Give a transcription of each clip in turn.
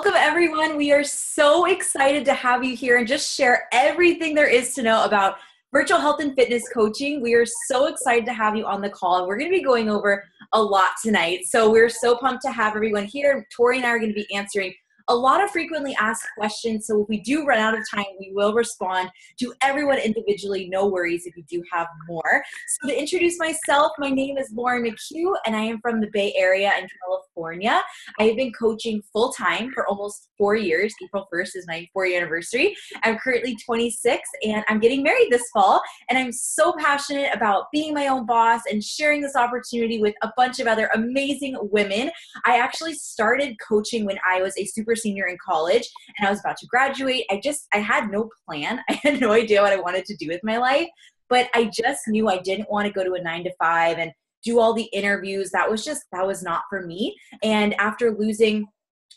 Welcome everyone. We are so excited to have you here and just share everything there is to know about virtual health and fitness coaching. We are so excited to have you on the call, and we're going to be going over a lot tonight. So we're so pumped to have everyone here. Tori and I are going to be answering a lot of frequently asked questions. So if we do run out of time, we will respond to everyone individually. No worries if you do have more. So to introduce myself, my name is Lauren McHugh, and I am from the Bay Area in California. I have been coaching full-time for almost 4 years. April 1st is my 4-year anniversary. I'm currently 26, and I'm getting married this fall. And I'm so passionate about being my own boss and sharing this opportunity with a bunch of other amazing women. I actually started coaching when I was a super senior in college and I was about to graduate. I had no plan. I had no idea what I wanted to do with my life, but I just knew I didn't want to go to a 9 to 5 and do all the interviews. That was not for me. And after losing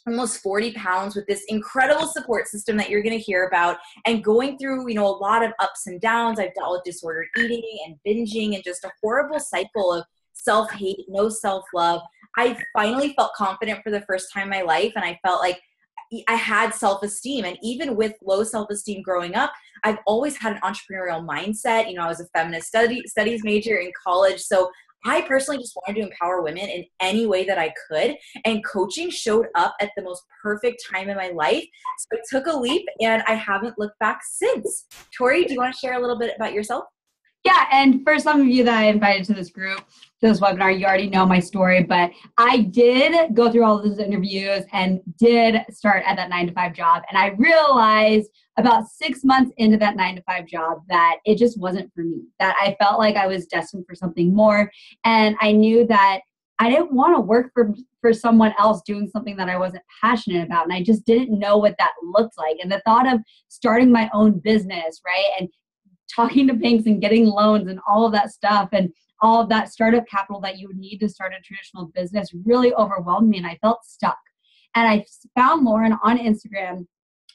almost 40 pounds with this incredible support system that you're going to hear about and going through, a lot of ups and downs, I've dealt with disordered eating and binging and just a horrible cycle of self-hate, no self-love. I finally felt confident for the first time in my life, and I felt like I had self-esteem. And even with low self-esteem growing up, I've always had an entrepreneurial mindset. I was a feminist studies major in college. So I personally just wanted to empower women in any way that I could. And coaching showed up at the most perfect time in my life. So I took a leap and I haven't looked back since. Tori, do you want to share a little bit about yourself? Yeah, and for some of you that I invited to this group, to this webinar, you already know my story, but I did go through all of those interviews and did start at that 9 to 5 job. And I realized about 6 months into that 9 to 5 job that it just wasn't for me, that I felt like I was destined for something more. And I knew that I didn't want to work for someone else doing something that I wasn't passionate about. And I just didn't know what that looked like. And the thought of starting my own business, right, and talking to banks and getting loans and all of that stuff and all of that startup capital that you would need to start a traditional business really overwhelmed me, and I felt stuck. And I found Lauren on Instagram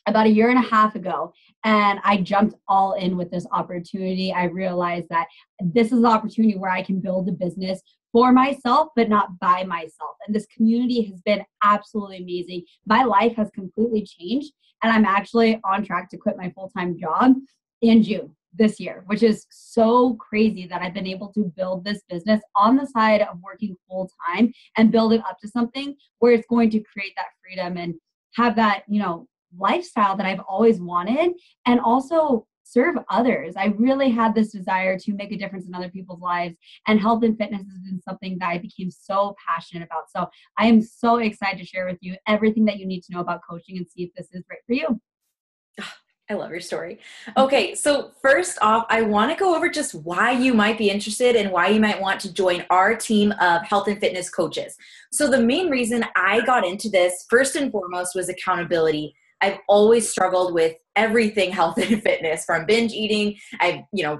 about 1.5 years ago, and I jumped all in with this opportunity. I realized that this is an opportunity where I can build a business for myself, but not by myself. And this community has been absolutely amazing. My life has completely changed, and I'm actually on track to quit my full-time job in June this year, which is so crazy that I've been able to build this business on the side of working full time and build it up to something where it's going to create that freedom and have that, lifestyle that I've always wanted, and also serve others. I really had this desire to make a difference in other people's lives, and health and fitness has been something that I became so passionate about. So I am so excited to share with you everything that you need to know about coaching and see if this is right for you. I love your story. Okay, so first off, I want to go over just why you might be interested and why you might want to join our team of health and fitness coaches. So the main reason I got into this, first and foremost, was accountability. I've always struggled with everything health and fitness, from binge eating,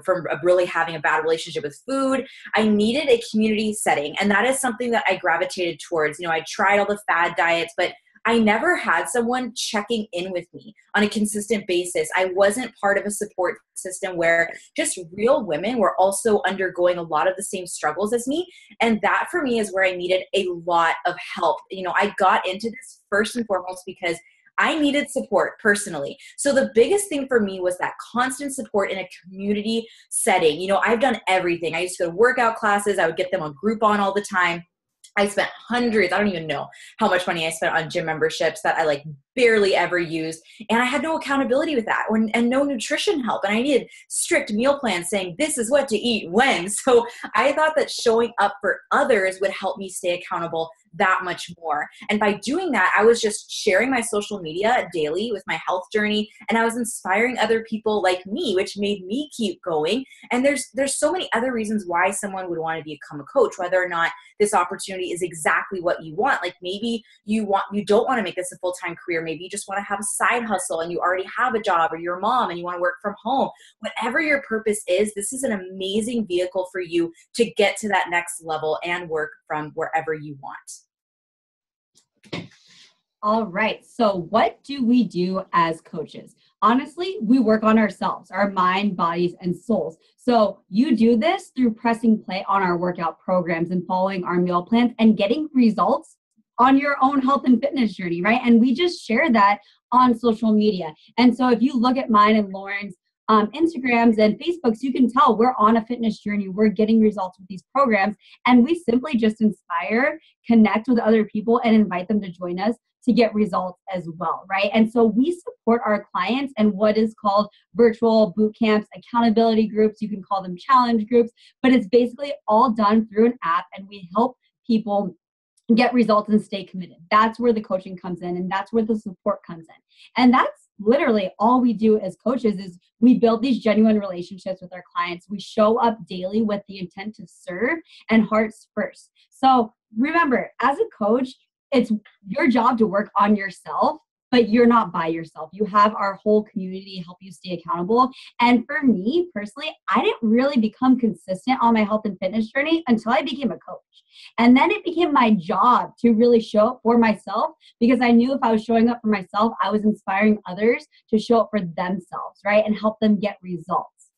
from really having a bad relationship with food. I needed a community setting, and that is something that I gravitated towards. I tried all the fad diets, but I never had someone checking in with me on a consistent basis. I wasn't part of a support system where just real women were also undergoing a lot of the same struggles as me. And that for me is where I needed a lot of help. I got into this first and foremost because I needed support personally. So the biggest thing for me was that constant support in a community setting. I've done everything. I used to go to workout classes. I would get them on Groupon all the time. I spent hundreds, I don't even know how much money I spent on gym memberships that I barely ever used. And I had no accountability with that, and no nutrition help. And I needed strict meal plans saying this is what to eat when. So I thought that showing up for others would help me stay accountable that much more. And by doing that, I was just sharing my social media daily with my health journey, and I was inspiring other people like me, which made me keep going. And there's so many other reasons why someone would want to become a coach, whether or not this opportunity is exactly what you want. Like maybe you don't want to make this a full-time career. Maybe you just want to have a side hustle and you already have a job, or you're a mom and you want to work from home. Whatever your purpose is, this is an amazing vehicle for you to get to that next level and work from wherever you want. All right. So what do we do as coaches? Honestly, we work on ourselves, our mind, bodies, and souls. So you do this through pressing play on our workout programs and following our meal plans and getting results on your own health and fitness journey, right? And we just share that on social media. And so if you look at mine and Lauren's Instagrams and Facebooks, you can tell we're on a fitness journey. We're getting results with these programs. And we simply just inspire, connect with other people, and invite them to join us to get results as well, right? And so we support our clients in what is called virtual boot camps, accountability groups. You can call them challenge groups, but it's basically all done through an app, and we help people get results and stay committed. That's where the coaching comes in, and that's where the support comes in. And that's literally all we do as coaches is we build these genuine relationships with our clients. We show up daily with the intent to serve and hearts first. So remember, as a coach, it's your job to work on yourself, but you're not by yourself. You have our whole community help you stay accountable. And for me personally, I didn't really become consistent on my health and fitness journey until I became a coach. And then it became my job to really show up for myself, because I knew if I was showing up for myself, I was inspiring others to show up for themselves, right? And help them get results.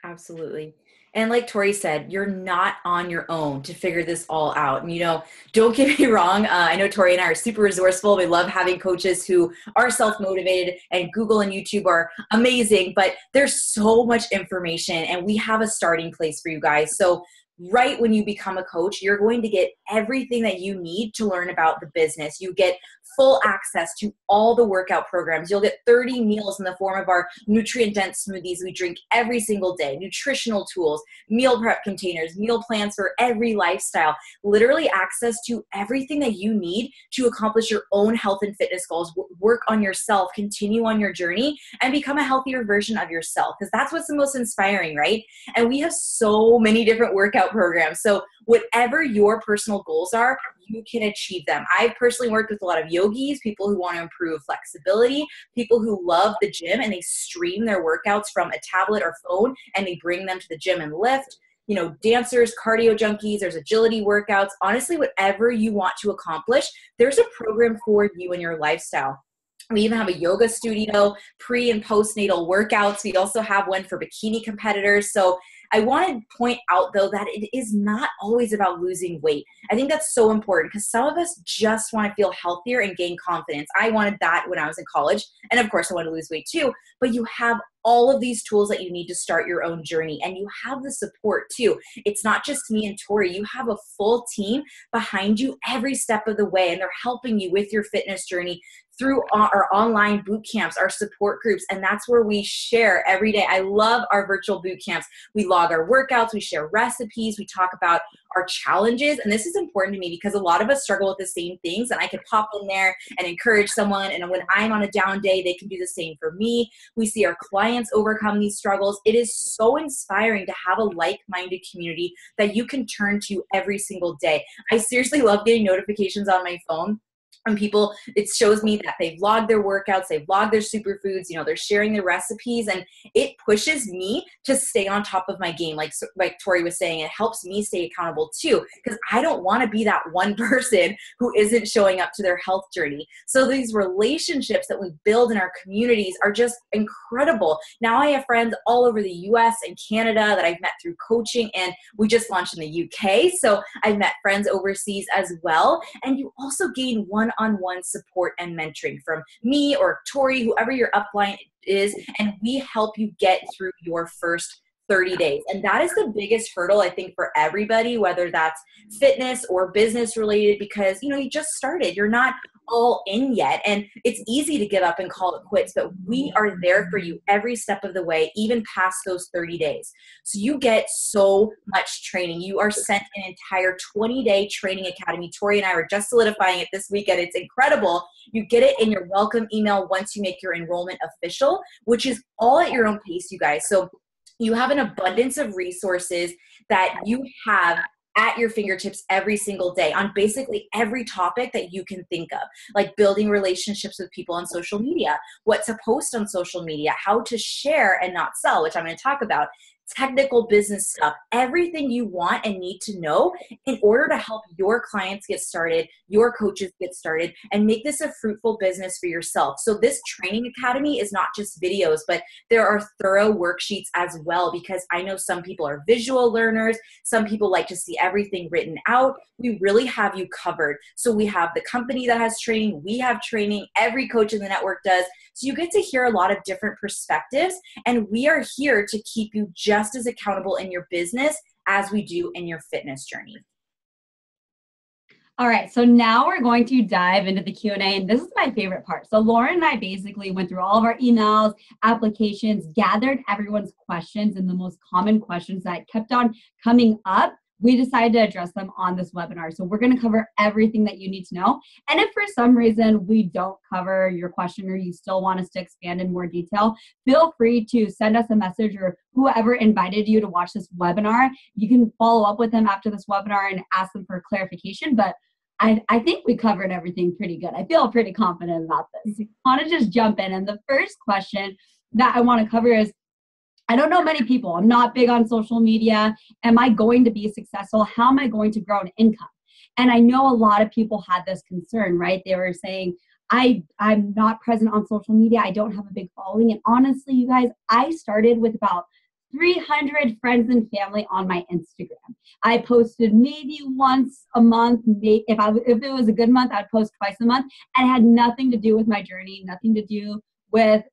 Absolutely. And like Tori said, you're not on your own to figure this all out. And, don't get me wrong. I know Tori and I are super resourceful. We love having coaches who are self-motivated, and Google and YouTube are amazing, but there's so much information, and we have a starting place for you guys. So right when you become a coach, you're going to get everything that you need to learn about the business. You get full access to all the workout programs. You'll get 30 meals in the form of our nutrient-dense smoothies we drink every single day, nutritional tools, meal prep containers, meal plans for every lifestyle, literally access to everything that you need to accomplish your own health and fitness goals, work on yourself, continue on your journey, and become a healthier version of yourself, because that's what's the most inspiring, right? And we have so many different workout programs. So whatever your personal goals are, you can achieve them. I've personally worked with a lot of yogis, people who want to improve flexibility, people who love the gym and they stream their workouts from a tablet or phone and they bring them to the gym and lift. Dancers, cardio junkies, there's agility workouts. Honestly, whatever you want to accomplish, there's a program for you and your lifestyle. We even have a yoga studio, pre and postnatal workouts. We also have one for bikini competitors. So I want to point out, though, that it is not always about losing weight. I think that's so important, because some of us just want to feel healthier and gain confidence. I wanted that when I was in college. And of course, I want to lose weight too. But you have all of these tools that you need to start your own journey. And you have the support too. It's not just me and Tori. You have a full team behind you every step of the way. And they're helping you with your fitness journey through our online boot camps, our support groups. And that's where we share every day. I love our virtual boot camps. We log our workouts, we share recipes, we talk about our challenges. And this is important to me because a lot of us struggle with the same things, and I can pop in there and encourage someone. And when I'm on a down day, they can do the same for me. We see our clients overcome these struggles. It is so inspiring to have a like-minded community that you can turn to every single day. I seriously love getting notifications on my phone from people. It shows me that they've logged their workouts, they've logged their superfoods, they're sharing their recipes, and it pushes me to stay on top of my game. Like Tori was saying, it helps me stay accountable too, because I don't want to be that one person who isn't showing up to their health journey. So these relationships that we build in our communities are just incredible. Now I have friends all over the US and Canada that I've met through coaching, and we just launched in the UK. So I've met friends overseas as well. And you also gain one-on-one support and mentoring from me or Tori, whoever your upline is, and we help you get through your first 30 days. And that is the biggest hurdle, I think, for everybody, whether that's fitness or business related, because, you just started. You're not all in yet. And it's easy to give up and call it quits, but we are there for you every step of the way, even past those 30 days. So you get so much training. You are sent an entire 20-day training academy. Tori and I are just solidifying it this weekend. It's incredible. You get it in your welcome email once you make your enrollment official, which is all at your own pace, you guys. So you have an abundance of resources that you have at your fingertips every single day on basically every topic that you can think of, like building relationships with people on social media, what to post on social media, how to share and not sell, which I'm going to talk about, technical business stuff, everything you want and need to know in order to help your clients get started, your coaches get started, and make this a fruitful business for yourself. So this training academy is not just videos, but there are thorough worksheets as well, because I know some people are visual learners. Some people like to see everything written out. We really have you covered. So we have the company that has training. We have training. Every coach in the network does. So you get to hear a lot of different perspectives, and we are here to keep you just as accountable in your business as we do in your fitness journey. All right, so now we're going to dive into the Q&A, and this is my favorite part. So Lauren and I basically went through all of our emails, applications, gathered everyone's questions, and the most common questions that kept on coming up. We decided to address them on this webinar. So we're going to cover everything that you need to know. And if for some reason we don't cover your question or you still want us to expand in more detail, feel free to send us a message, or whoever invited you to watch this webinar, you can follow up with them after this webinar and ask them for clarification. But I think we covered everything pretty good. I feel pretty confident about this. I want to just jump in. And the first question that I want to cover is, I don't know many people. I'm not big on social media. Am I going to be successful? How am I going to grow an income? And I know a lot of people had this concern, right? They were saying, I'm not present on social media. I don't have a big following. And honestly, you guys, I started with about 300 friends and family on my Instagram. I posted maybe once a month. If it was a good month, I'd post twice a month. And it had nothing to do with my journey, nothing to do with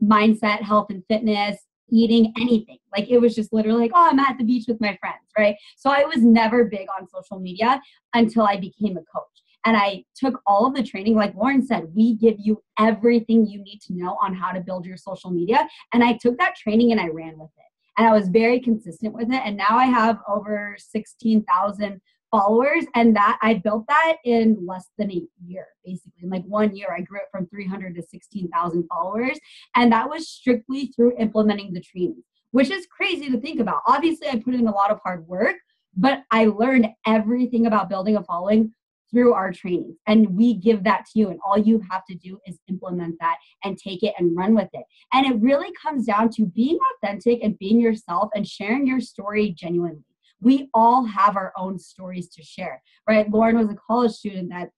mindset, health and fitness, eating, anything. Like, it was just literally like, oh, I'm at the beach with my friends, right? So I was never big on social media until I became a coach. And I took all of the training. Like Lauren said, we give you everything you need to know on how to build your social media. And I took that training and I ran with it. And I was very consistent with it. And now I have over 16,000 followers. And that I built that in less than a year, basically. In like 1 year, I grew it from 300 to 16,000 followers. And that was strictly through implementing the training, which is crazy to think about. Obviously, I put in a lot of hard work, but I learned everything about building a following through our trainings. And we give that to you. And all you have to do is implement that and take it and run with it. And it really comes down to being authentic and being yourself and sharing your story genuinely. We all have our own stories to share, right? Lauren was a college student that,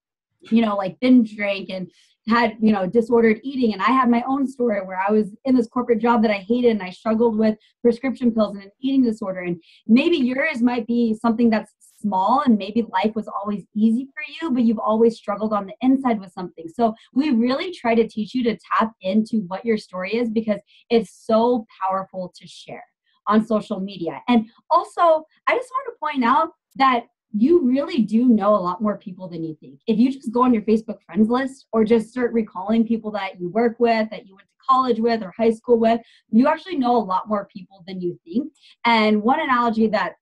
like binge drank and had, disordered eating. And I had my own story where I was in this corporate job that I hated and I struggled with prescription pills and an eating disorder. And maybe yours might be something that's small and maybe life was always easy for you, but you've always struggled on the inside with something. So we really try to teach you to tap into what your story is, because it's so powerful to share on social media. And also, I just want to point out that you really do know a lot more people than you think. If you just go on your Facebook friends list or just start recalling people that you work with, that you went to college with or high school with, you actually know a lot more people than you think. And one analogy that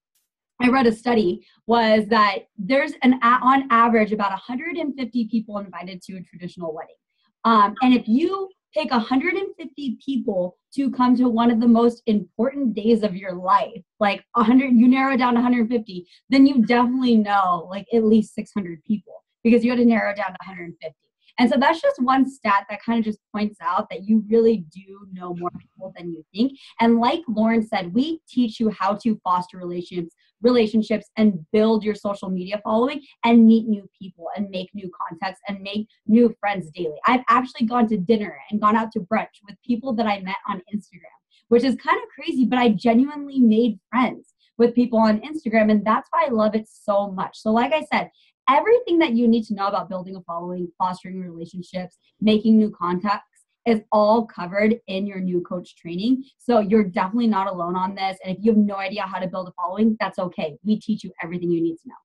I read a study was that there's on average about 150 people invited to a traditional wedding. And if you pick 150 people to come to one of the most important days of your life, like 100, you narrow down to 150, then you definitely know like at least 600 people, because you had to narrow down to 150. And so that's just one stat that kind of just points out that you really do know more people than you think. And like Lauren said, we teach you how to foster relationships and build your social media following and meet new people and make new contacts and make new friends daily. I've actually gone to dinner and gone out to brunch with people that I met on Instagram, which is kind of crazy, but I genuinely made friends with people on Instagram. And that's why I love it so much. So like I said, everything that you need to know about building a following, fostering relationships, making new contacts is all covered in your new coach training. So you're definitely not alone on this. And if you have no idea how to build a following, that's okay. We teach you everything you need to know.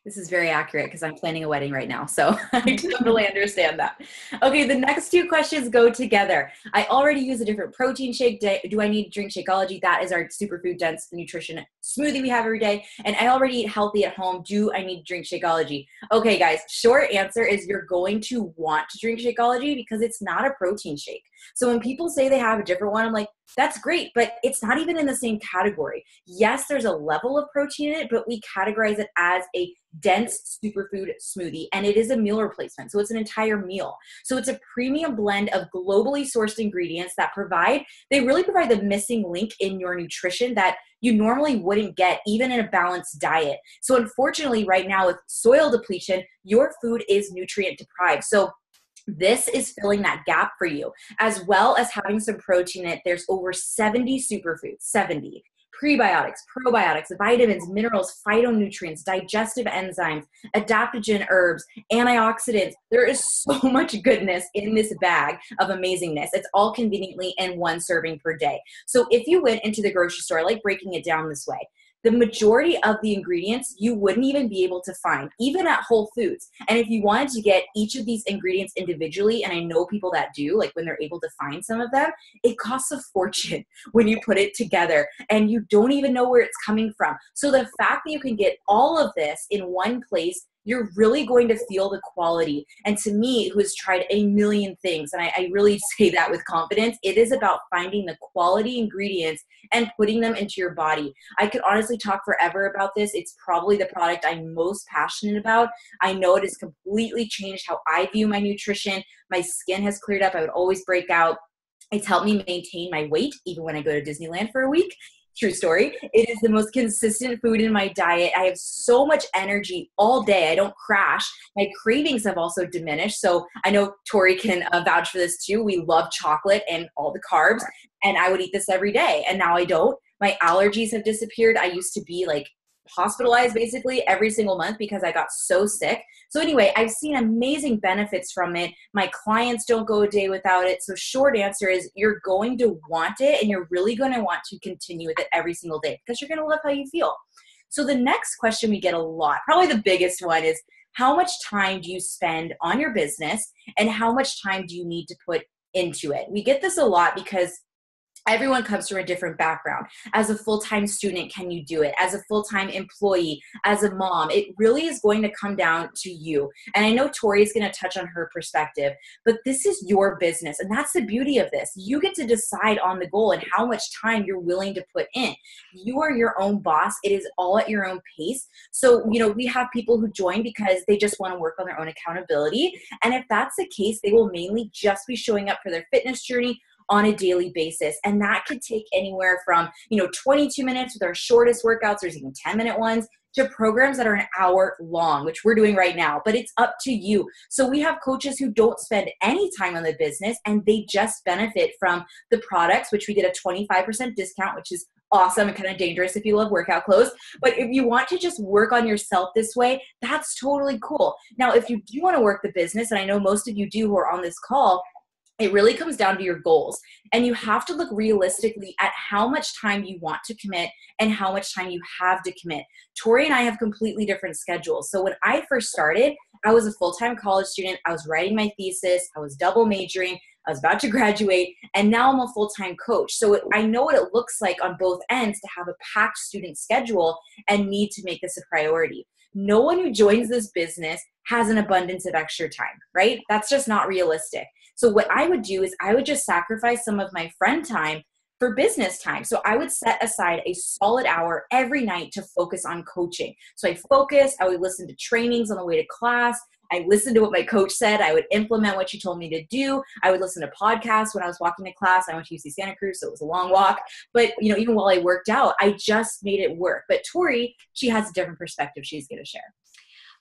This is very accurate because I'm planning a wedding right now. So I totally understand that. Okay, the next two questions go together. I already use a different protein shake. Do I need to drink Shakeology? That is our superfood dense nutrition smoothie we have every day. And I already eat healthy at home. Do I need to drink Shakeology? Okay, guys, short answer is you're going to want to drink Shakeology because it's not a protein shake. So when people say they have a different one, I'm like, That's great, but it's not even in the same category. Yes, there's a level of protein in it, but we categorize it as a dense superfood smoothie, and it is a meal replacement. So it's an entire meal. So it's a premium blend of globally sourced ingredients that they really provide the missing link in your nutrition that you normally wouldn't get even in a balanced diet. So unfortunately, right now with soil depletion, your food is nutrient deprived. So this is filling that gap for you, as well as having some protein in it. There's over 70 superfoods, 70 prebiotics, probiotics, vitamins, minerals, phytonutrients, digestive enzymes, adaptogen herbs, antioxidants. There is so much goodness in this bag of amazingness. It's all conveniently in one serving per day. So if you went into the grocery store, I like breaking it down this way. The majority of the ingredients you wouldn't even be able to find, even at Whole Foods. And if you wanted to get each of these ingredients individually, and I know people that do, like when they're able to find some of them, it costs a fortune when you put it together and you don't even know where it's coming from. So the fact that you can get all of this in one place, you're really going to feel the quality. And to me, who has tried a million things, and I really say that with confidence, it is about finding the quality ingredients and putting them into your body. I could honestly talk forever about this. It's probably the product I'm most passionate about. I know it has completely changed how I view my nutrition. My skin has cleared up. I would always break out. It's helped me maintain my weight even when I go to Disneyland for a week. True story. It is the most consistent food in my diet. I have so much energy all day. I don't crash. My cravings have also diminished. So I know Tori can vouch for this too. We love chocolate and all the carbs, and I would eat this every day. And now I don't. My allergies have disappeared. I used to be like hospitalized basically every single month because I got so sick. So anyway, I've seen amazing benefits from it. My clients don't go a day without it. So short answer is you're going to want it, and you're really going to want to continue with it every single day because you're going to love how you feel. So the next question we get a lot, probably the biggest one, is how much time do you spend on your business and how much time do you need to put into it? We get this a lot because everyone comes from a different background. As a full-time student, can you do it? As a full-time employee, as a mom, it really is going to come down to you. And I know Tori is going to touch on her perspective, but this is your business. And that's the beauty of this. You get to decide on the goal and how much time you're willing to put in. You are your own boss. It is all at your own pace. So, we have people who join because they just want to work on their own accountability. And if that's the case, they will mainly just be showing up for their fitness journey on a daily basis. And that could take anywhere from, 22 minutes with our shortest workouts, there's even 10-minute ones, to programs that are an hour long, which we're doing right now, but it's up to you. So we have coaches who don't spend any time on the business and they just benefit from the products, which we get a 25% discount, which is awesome and kind of dangerous if you love workout clothes. But if you want to just work on yourself this way, that's totally cool. Now, if you do want to work the business, and I know most of you do who are on this call, it really comes down to your goals. And you have to look realistically at how much time you want to commit and how much time you have to commit. Tori and I have completely different schedules. So when I first started, I was a full-time college student. I was writing my thesis. I was double majoring. I was about to graduate. And now I'm a full-time coach. So I know what it looks like on both ends to have a packed student schedule and need to make this a priority. No one who joins this business has an abundance of extra time, right? That's just not realistic. So what I would do is I would just sacrifice some of my friend time for business time. So I would set aside a solid hour every night to focus on coaching. So I would listen to trainings on the way to class. I listened to what my coach said. I would implement what she told me to do. I would listen to podcasts when I was walking to class. I went to UC Santa Cruz, so it was a long walk. But, even while I worked out, I just made it work. But Tori, she has a different perspective she's going to share.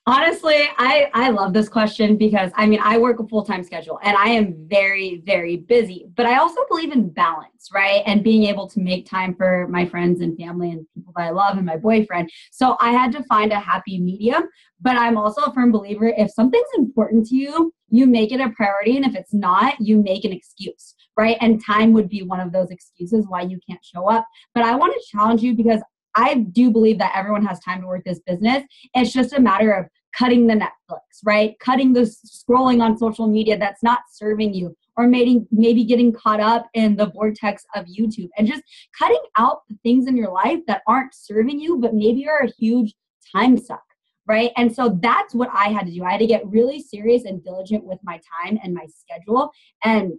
Honestly, I love this question because, I work a full-time schedule and I am very, very busy, but I also believe in balance, right? And being able to make time for my friends and family and people that I love and my boyfriend. So I had to find a happy medium, but I'm also a firm believer if something's important to you, you make it a priority. And if it's not, you make an excuse, right? And time would be one of those excuses why you can't show up. But I want to challenge you because I do believe that everyone has time to work this business. It's just a matter of cutting the Netflix, right? Cutting the scrolling on social media that's not serving you, or maybe getting caught up in the vortex of YouTube, and just cutting out the things in your life that aren't serving you, but maybe are a huge time suck, right? And so that's what I had to do. I had to get really serious and diligent with my time and my schedule. And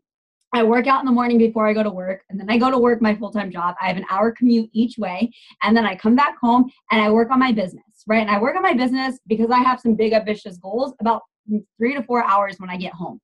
I work out in the morning before I go to work, and then I go to work my full-time job. I have an hour commute each way, and then I come back home and I work on my business, right? And I work on my business because I have some big ambitious goals about 3 to 4 hours when I get home.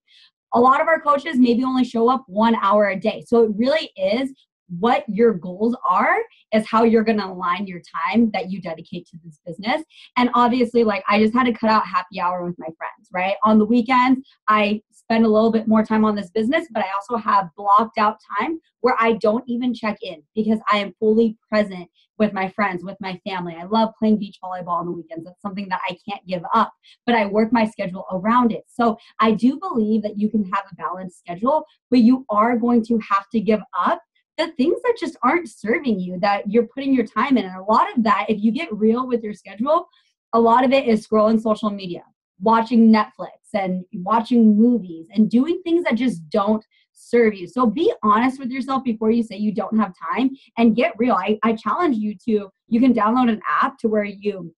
A lot of our coaches maybe only show up 1 hour a day. So it really is what your goals are is how you're going to align your time that you dedicate to this business. And obviously, like, I just had to cut out happy hour with my friends, right? On the weekends, I spend a little bit more time on this business, but I also have blocked out time where I don't even check in because I am fully present with my friends, with my family. I love playing beach volleyball on the weekends. That's something that I can't give up, but I work my schedule around it. So I do believe that you can have a balanced schedule, but you are going to have to give up the things that just aren't serving you, that you're putting your time in. And a lot of that, if you get real with your schedule, a lot of it is scrolling social media, watching Netflix and watching movies and doing things that just don't serve you. So be honest with yourself before you say you don't have time and get real. I challenge you to, you can download an app to where you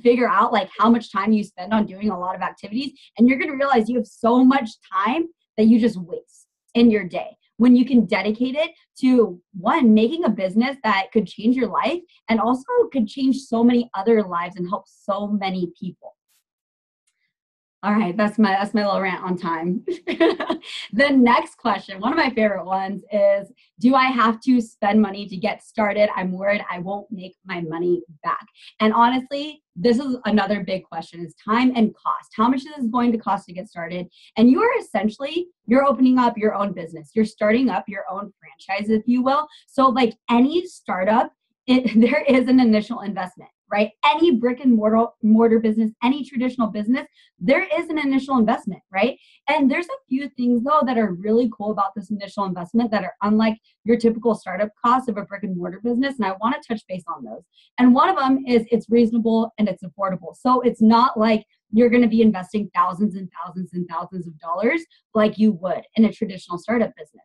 figure out like how much time you spend on doing a lot of activities. And you're going to realize you have so much time that you just waste in your day, when you can dedicate it to, one, making a business that could change your life and also could change so many other lives and help so many people. All right, that's my little rant on time. The next question, one of my favorite ones, is, do I have to spend money to get started? I'm worried I won't make my money back. And honestly, this is another big question, is time and cost. How much is this going to cost to get started? And you are essentially, you're opening up your own business. You're starting up your own franchise, if you will. So like any startup, there is an initial investment, right? Any brick and mortar business, any traditional business, there is an initial investment, right? And there's a few things though that are really cool about this initial investment that are unlike your typical startup cost of a brick and mortar business. And I want to touch base on those. And one of them is it's reasonable and it's affordable. So it's not like you're going to be investing thousands and thousands and thousands of dollars like you would in a traditional startup business.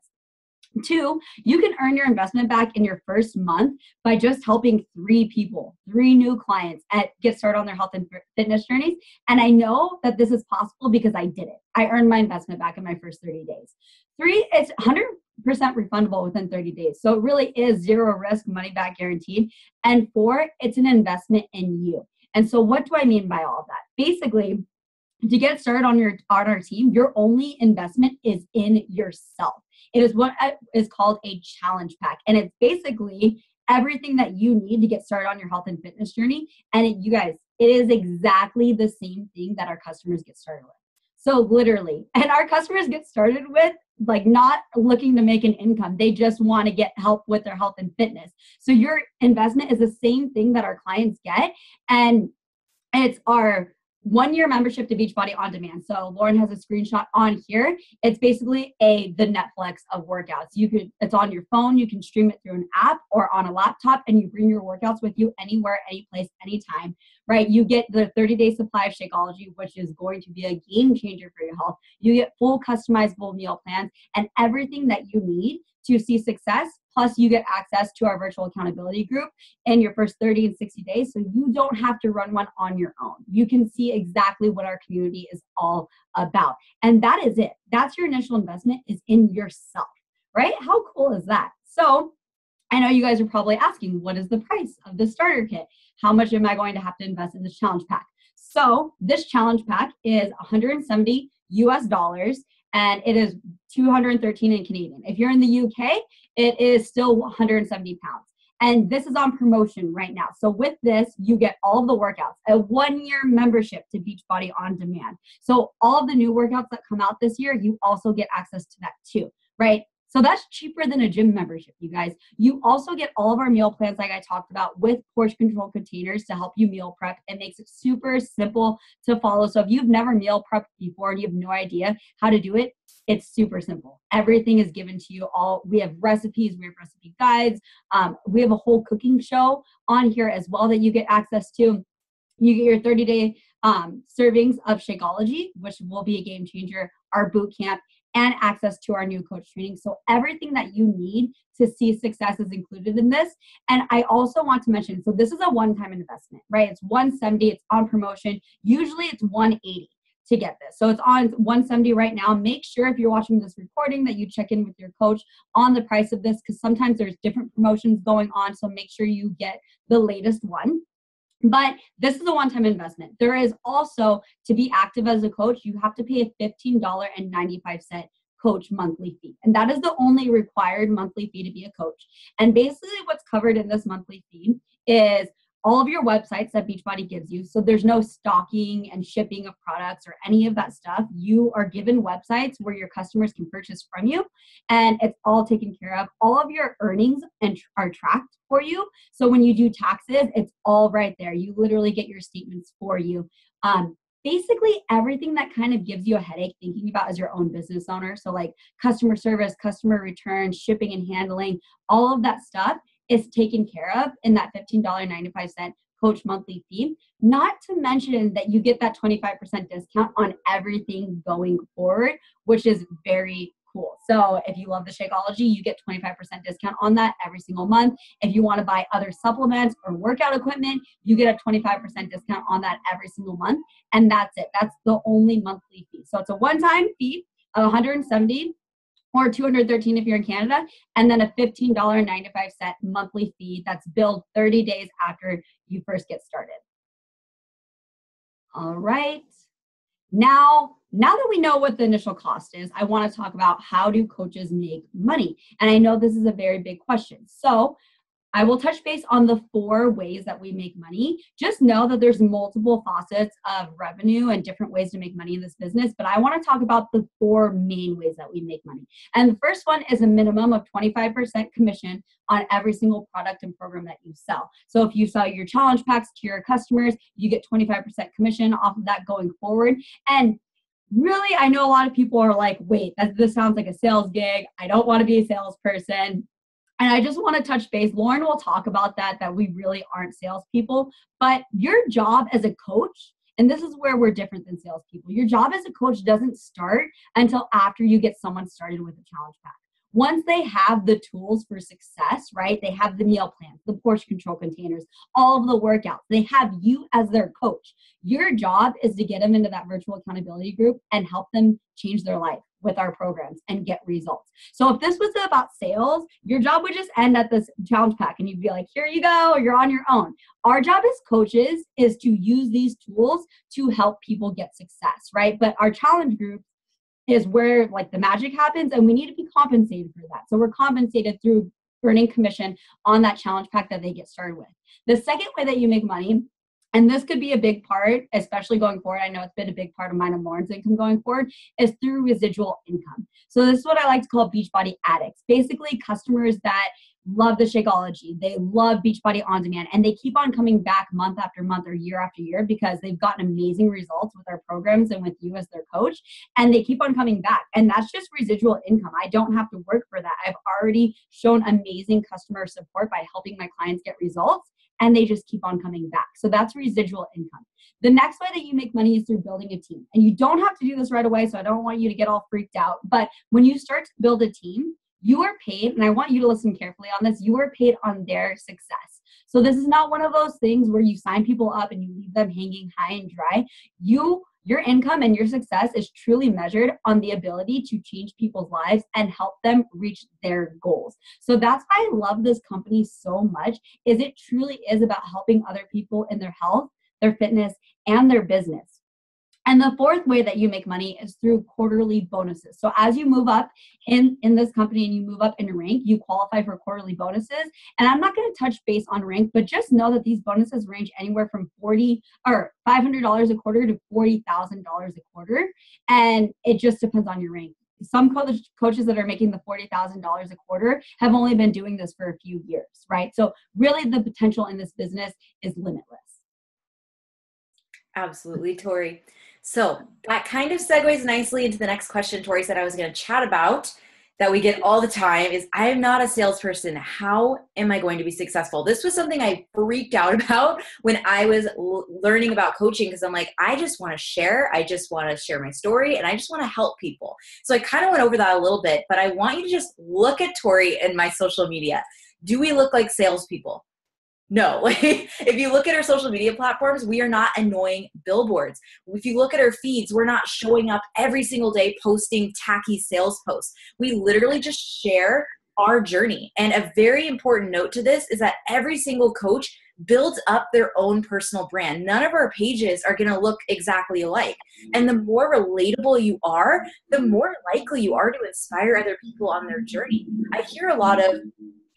2, you can earn your investment back in your first month by just helping 3 people, 3 new clients get started on their health and fitness journeys. And I know that this is possible because I did it. I earned my investment back in my first 30 days. 3, it's 100% refundable within 30 days. So it really is 0 risk, money back guaranteed. And 4, it's an investment in you. And so what do I mean by all of that? Basically, to get started on our team, your only investment is in yourself. It is what is called a challenge pack. And it's basically everything that you need to get started on your health and fitness journey. And you guys, it is exactly the same thing that our customers get started with. So literally, and our customers get started with like not looking to make an income. They just want to get help with their health and fitness. So your investment is the same thing that our clients get. And it's our 1-year membership to Beachbody On Demand. So Lauren has a screenshot on here. It's basically the Netflix of workouts. It's on your phone. You can stream it through an app or on a laptop, and you bring your workouts with you anywhere, anyplace, anytime, right? You get the 30-day supply of Shakeology, which is going to be a game changer for your health. You get full customizable meal plans and everything that you need to see success. Plus, you get access to our virtual accountability group in your first 30 and 60 days. So you don't have to run one on your own. You can see exactly what our community is all about. And that is it. That's your initial investment, is in yourself, right? How cool is that? So I know you guys are probably asking, what is the price of the starter kit? How much am I going to have to invest in this challenge pack? So this challenge pack is $170 US, and it is 213 in Canadian. If you're in the UK, it is still 170 pounds. And this is on promotion right now. So with this, you get all of the workouts, a 1-year membership to Beachbody On Demand. So all of the new workouts that come out this year, you also get access to that too, right? So that's cheaper than a gym membership, you guys. You also get all of our meal plans, like I talked about, with portion control containers to help you meal prep. It makes it super simple to follow. So if you've never meal prepped before and you have no idea how to do it, it's super simple. Everything is given to you. We have recipes, we have recipe guides. We have a whole cooking show on here as well that you get access to. You get your 30-day servings of Shakeology, which will be a game changer, our boot camp, and access to our new coach training. So everything that you need to see success is included in this. And I also want to mention, so this is a one-time investment, right? It's $170, it's on promotion. Usually it's $180. to get this. So it's on $170 right now. Make sure if you're watching this recording that you check in with your coach on the price of this, because sometimes there's different promotions going on. So make sure you get the latest one. But this is a one-time investment. There is also, to be active as a coach, you have to pay a $15.95 coach monthly fee. And that is the only required monthly fee to be a coach. And basically what's covered in this monthly fee is all of your websites that Beachbody gives you. So there's no stocking and shipping of products or any of that stuff. You are given websites where your customers can purchase from you, and it's all taken care of. All of your earnings are tracked for you. So when you do taxes, it's all right there. You literally get your statements for you. Basically everything that kind of gives you a headache thinking about as your own business owner. So like customer service, customer returns, shipping and handling, all of that stuff is taken care of in that $15.95 coach monthly fee. Not to mention that you get that 25% discount on everything going forward, which is very cool. So if you love the Shakeology, you get 25% discount on that every single month. If you want to buy other supplements or workout equipment, you get a 25% discount on that every single month. And that's it. That's the only monthly fee. So it's a one-time fee of $170 or $213 if you're in Canada, and then a $15.95 monthly fee that's billed 30 days after you first get started. All right. Now that we know what the initial cost is, I want to talk about how do coaches make money? And I know this is a very big question. So I will touch base on the 4 ways that we make money. Just know that there's multiple facets of revenue and different ways to make money in this business, but I want to talk about the 4 main ways that we make money. And the first one is a minimum of 25% commission on every single product and program that you sell. So if you sell your challenge packs to your customers, you get 25% commission off of that going forward. And really, I know a lot of people are like, wait, this sounds like a sales gig. I don't want to be a salesperson. And I just want to touch base. Lauren will talk about that we really aren't salespeople, but your job as a coach, and this is where we're different than salespeople, your job as a coach doesn't start until after you get someone started with a challenge pack. Once they have the tools for success, right? They have the meal plans, the portion control containers, all of the workouts. They have you as their coach. Your job is to get them into that virtual accountability group and help them change their life with our programs and get results. So if this was about sales, your job would just end at this challenge pack and you'd be like, here you go, or you're on your own. Our job as coaches is to use these tools to help people get success, right? But our challenge group is where like the magic happens, and we need to be compensated for that. So we're compensated through earning commission on that challenge pack that they get started with. The second way that you make money, and this could be a big part, especially going forward, I know it's been a big part of mine and Lauren's income going forward, is through residual income. So this is what I like to call Beachbody addicts. Basically customers that love the Shakeology, they love Beachbody On Demand, and they keep on coming back month after month or year after year because they've gotten amazing results with our programs and with you as their coach, and they keep on coming back. And that's just residual income. I don't have to work for that. I've already shown amazing customer support by helping my clients get results, and they just keep on coming back. So that's residual income. The next way that you make money is through building a team. And you don't have to do this right away, so I don't want you to get all freaked out. But when you start to build a team, you are paid, and I want you to listen carefully on this, you are paid on their success. So this is not one of those things where you sign people up and you leave them hanging high and dry. Your income and your success is truly measured on the ability to change people's lives and help them reach their goals. So that's why I love this company so much, is it truly is about helping other people in their health, their fitness, and their business. And the fourth way that you make money is through quarterly bonuses. So as you move up in this company and you move up in rank, you qualify for quarterly bonuses. And I'm not going to touch base on rank, but just know that these bonuses range anywhere from $500 a quarter to $40,000 a quarter. And it just depends on your rank. Some coaches that are making the $40,000 a quarter have only been doing this for a few years, right? So really the potential in this business is limitless. Absolutely, Tori. So that kind of segues nicely into the next question Tori said I was going to chat about that we get all the time is, I am not a salesperson. How am I going to be successful? This was something I freaked out about when I was learning about coaching, because I'm like, I just want to share. I just want to share my story, and I just want to help people. So I kind of went over that a little bit, but I want you to just look at Tori and my social media. Do we look like salespeople? No, like if you look at our social media platforms, we are not annoying billboards. If you look at our feeds, we're not showing up every single day posting tacky sales posts. We literally just share our journey. And a very important note to this is that every single coach builds up their own personal brand. None of our pages are going to look exactly alike. And the more relatable you are, the more likely you are to inspire other people on their journey. I hear a lot of,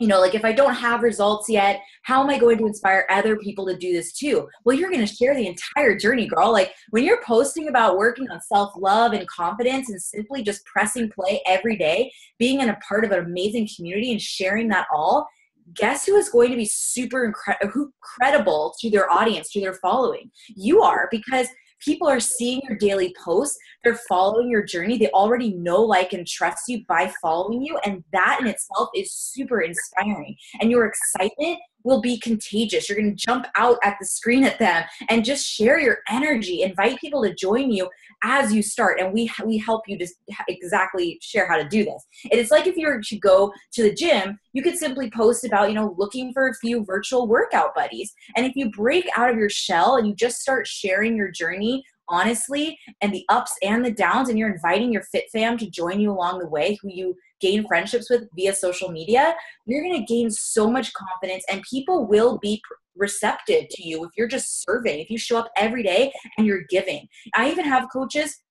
like if I don't have results yet, how am I going to inspire other people to do this too? Well, you're going to share the entire journey, girl. Like when you're posting about working on self-love and confidence and simply just pressing play every day, being in a part of an amazing community and sharing that all, guess who is going to be super incredible to their audience, to their following? You are, because people are seeing your daily posts. They're following your journey. They already know, like, and trust you by following you. And that in itself is super inspiring. And your excitement will be contagious. You're going to jump out at the screen at them and just share your energy. Invite people to join you as you start. And we help you to exactly share how to do this. It is like if you were to go to the gym, you could simply post about, looking for a few virtual workout buddies. And if you break out of your shell and you just start sharing your journey honestly and the ups and the downs, and you're inviting your fit fam to join you along the way, who you gain friendships with via social media, you're going to gain so much confidence, and people will be receptive to you if you're just serving, if you show up every day and you're giving. I even have coaches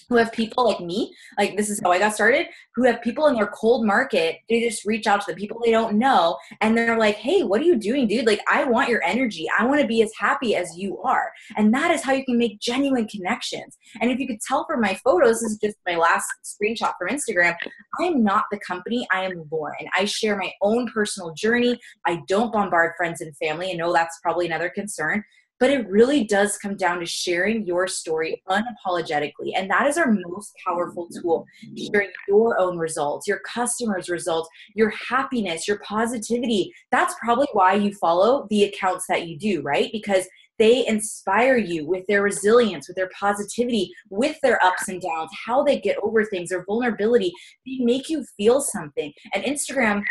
who have people like me, like this is how I got started, who have people in their cold market. They just reach out to the people they don't know. And they're like, hey, what are you doing, dude? Like, I want your energy. I want to be as happy as you are. And that is how you can make genuine connections. And if you could tell from my photos, this is just my last screenshot from Instagram, I am not the company. I am Lauren. I share my own personal journey. I don't bombard friends and family. I know that's probably another concern. But it really does come down to sharing your story unapologetically. And that is our most powerful tool, sharing your own results, your customers' results, your happiness, your positivity. That's probably why you follow the accounts that you do, right? Because they inspire you with their resilience, with their positivity, with their ups and downs, how they get over things, their vulnerability. They make you feel something. And Instagram,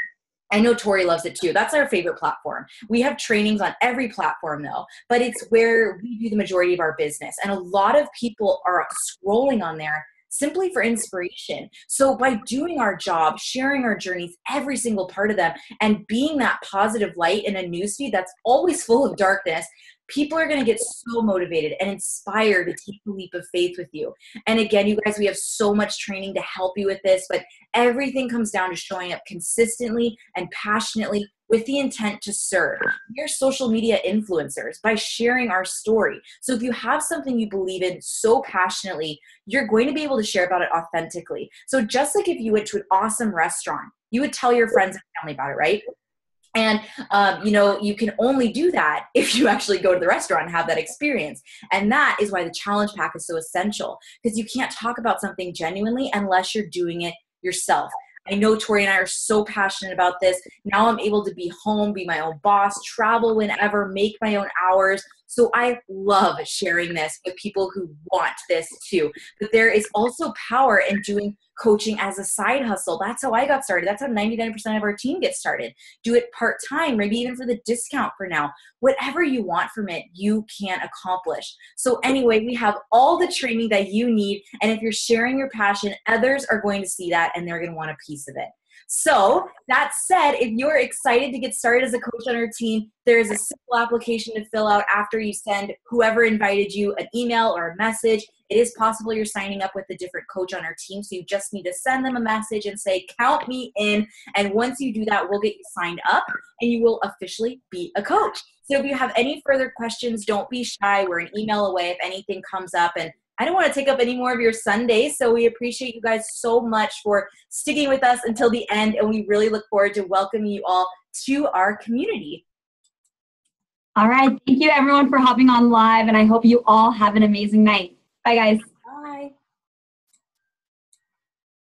I know Tori loves it too. That's our favorite platform. We have trainings on every platform though, but it's where we do the majority of our business. And a lot of people are scrolling on there simply for inspiration. So by doing our job, sharing our journeys, every single part of them, and being that positive light in a newsfeed that's always full of darkness, people are going to get so motivated and inspired to take the leap of faith with you. And again, you guys, we have so much training to help you with this, but everything comes down to showing up consistently and passionately with the intent to serve. We're social media influencers by sharing our story. So if you have something you believe in so passionately, you're going to be able to share about it authentically. So just like if you went to an awesome restaurant, you would tell your friends and family about it, right? And, you can only do that if you actually go to the restaurant and have that experience. And that is why the challenge pack is so essential, because you can't talk about something genuinely unless you're doing it yourself. I know Tori and I are so passionate about this. Now I'm able to be home, be my own boss, travel whenever, make my own hours. So I love sharing this with people who want this too. But there is also power in doing coaching as a side hustle. That's how I got started. That's how 99% of our team gets started. Do it part-time, maybe even for the discount for now. Whatever you want from it, you can accomplish. So anyway, we have all the training that you need. And if you're sharing your passion, others are going to see that and they're going to want a piece of it. So that said, if you're excited to get started as a coach on our team, there is a simple application to fill out after you send whoever invited you an email or a message. It is possible you're signing up with a different coach on our team, so you just need to send them a message and say, count me in. And once you do that, we'll get you signed up and you will officially be a coach. So if you have any further questions, don't be shy. We're an email away if anything comes up. And I don't want to take up any more of your Sunday, so we appreciate you guys so much for sticking with us until the end, and we really look forward to welcoming you all to our community. All right. Thank you, everyone, for hopping on live, and I hope you all have an amazing night. Bye, guys.